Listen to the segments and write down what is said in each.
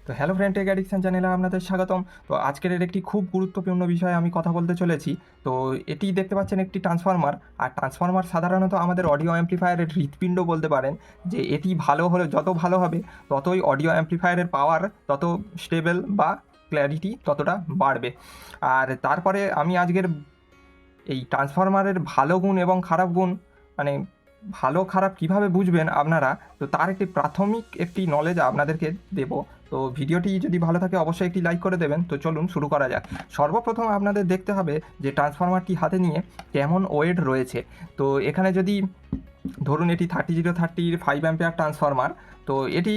তো hello friend, take addiction চ্যানেলে আপনাদের স্বাগতম। তো আজকের একটি খুব গুরুত্বপূর্ণ বিষয়ে আমি কথা বলতে চলেছি। তো এটি দেখতে পাচ্ছেন একটি ট্রান্সফরমার, আর ট্রান্সফরমার সাধারণত আমাদের অডিও অ্যাম্প্লিফায়ারের হৃৎপিণ্ড বলতে পারেন। যে এটি ভালো হলে যত ভালো হবে ততই অডিও অ্যাম্প্লিফায়ারের পাওয়ার তত স্টেবল বা ক্ল্যারিটি ততটা বাড়বে। আর তারপরে আমি আজকের এই ট্রান্সফরমারের ভালো গুণ এবং খারাপ গুণ, মানে ভালো খারাপ কিভাবে বুঝবেন আপনারা, তো তার একটি প্রাথমিক একটি নলেজ আপনাদেরকে দেব। তো ভিডিওটি যদি ভালো থাকে অবশ্যই একটি লাইক করে দেবেন। তো চলুন শুরু করা যাক। সর্বপ্রথম আপনাদের দেখতে হবে যে ট্রান্সফরমারটি হাতে নিয়ে কেমন ওয়েট রয়েছে। তো এখানে যদি ধরুন এটি 30-05 অ্যাম্পিয়ার ট্রান্সফরমার, তো এটি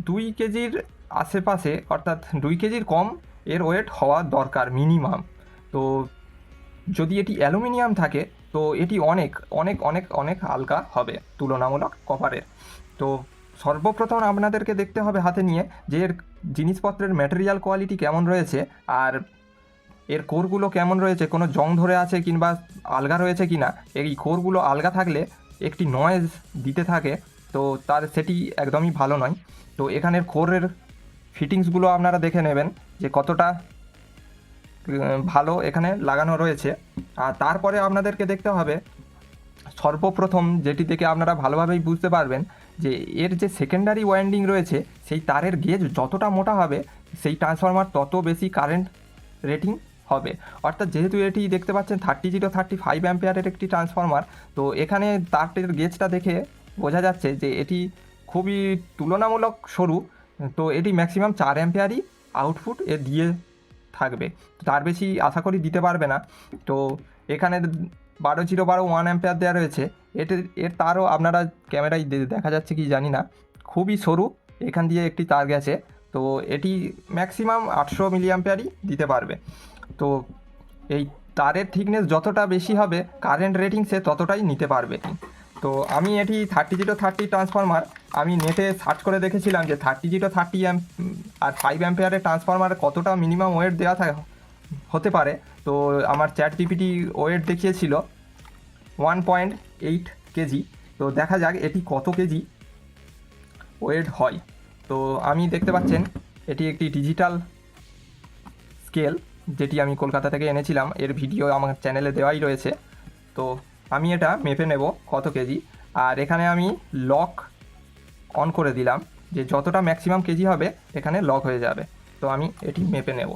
2 কেজির আশেপাশে, অর্থাৎ 2 কেজির কম এর ওয়েট হওয়া দরকার মিনিমাম। তো যদি এটি অ্যালুমিনিয়াম থাকে তো এটি অনেক অনেক অনেক অনেক হালকা হবে তুলনামূলক কপারের। তো সর্বপ্রথম আপনাদেরকে দেখতে হবে হাতে নিয়ে যে এর জিনিসপত্রের ম্যাটেরিয়াল কোয়ালিটি কেমন রয়েছে, আর এর কোরগুলো কেমন রয়েছে, কোনো জং ধরে আছে কিংবা আলগা রয়েছে কি না। এই কোরগুলো আলগা থাকলে একটি নয়েজ দিতে থাকে, তো তার সেটি একদমই ভালো নয়। তো এখানের কোরের ফিটিংসগুলো আপনারা দেখে নেবেন যে কতটা ভালো এখানে লাগানো রয়েছে। আর তারপরে আপনাদেরকে দেখতে হবে সর্বপ্রথম যেটি থেকে আপনারা ভালোভাবেই বুঝতে পারবেন যে এর যে সেকেন্ডারি ওয়াইন্ডিং রয়েছে সেই তারের গেজ যতটা মোটা হবে সেই ট্রান্সফরমার তত বেশি কারেন্ট রেটিং হবে। অর্থাৎ যেহেতু এটি দেখতে পাচ্ছেন 30-35 অ্যাম্পিয়ারের একটি ট্রান্সফরমার, তো এখানে তারটির গেজটা দেখে বোঝা যাচ্ছে যে এটি খুবই তুলনামূলক সরু। তো এটি ম্যাক্সিমাম 4 অ্যাম্পিয়ারই আউটপুট এ দিয়ে থাকবে, তার বেশি আশা করি দিতে পারবে না। তো এখানে 12-0-12 1 অ্যাম্পিয়ার দেওয়া রয়েছে। এর তারও আপনারা ক্যামেরায় দেখা যাচ্ছে কি জানি না, খুবই সরু, এখান দিয়ে একটি তার গেছে। তো এটি ম্যাক্সিমাম 800 মিলি অ্যাম্পিয়ারই দিতে পারবে। তো এই তারের থিকনেস যতটা বেশি হবে কারেন্ট রেটিং সে ততটাই নিতে পারবে। তো আমি এটি 30-30 ট্রান্সফরমার আমি নেটে সার্চ করে দেখেছিলাম যে 30-30 আর 5 অ্যাম্পিয়ারের ট্রান্সফরমার কতটা মিনিমাম ওয়েট দেওয়া হতে পারে। তো আমার চ্যাট জিপিটি ওয়েট দেখিয়েছিল 1.8 কেজি। তো দেখা যাক এটি কত কেজি ওয়েট হয়। তো আমি দেখতে পাচ্ছেন এটি একটি ডিজিটাল স্কেল, যেটি আমি কলকাতা থেকে এনেছিলাম, এর ভিডিও আমার চ্যানেলে দেওয়াই রয়েছে। তো আমি এটা মেপে নেব কত কেজি। আর এখানে আমি লক অন করে দিলাম যে যতটা ম্যাক্সিমাম কেজি হবে এখানে লক হয়ে যাবে। তো আমি এটি মেপে নেব।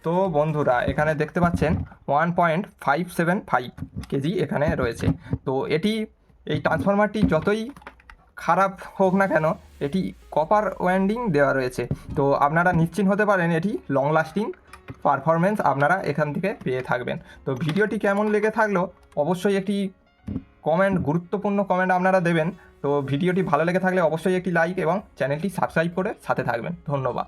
তো বন্ধুরা এখানে দেখতে পাচ্ছেন 1.575 কেজি এখানে রয়েছে। তো এই ট্রান্সফরমারটি যতই খারাপ হোক না কেন এটি কপার ওয়াইন্ডিং দেওয়া রয়েছে। তো আপনারা নিশ্চিন্ত হতে পারেন এটি লং লাস্টিং পারফরমেন্স আপনারা এখান থেকে পেয়ে থাকবেন। তো ভিডিওটি কেমন লেগে থাকলো অবশ্যই একটি কমেন্ট, গুরুত্বপূর্ণ কমেন্ট আপনারা দেবেন। তো ভিডিওটি ভালো লেগে থাকলে অবশ্যই একটি লাইক এবং চ্যানেলটি সাবস্ক্রাইব করে সাথে থাকবেন। ধন্যবাদ।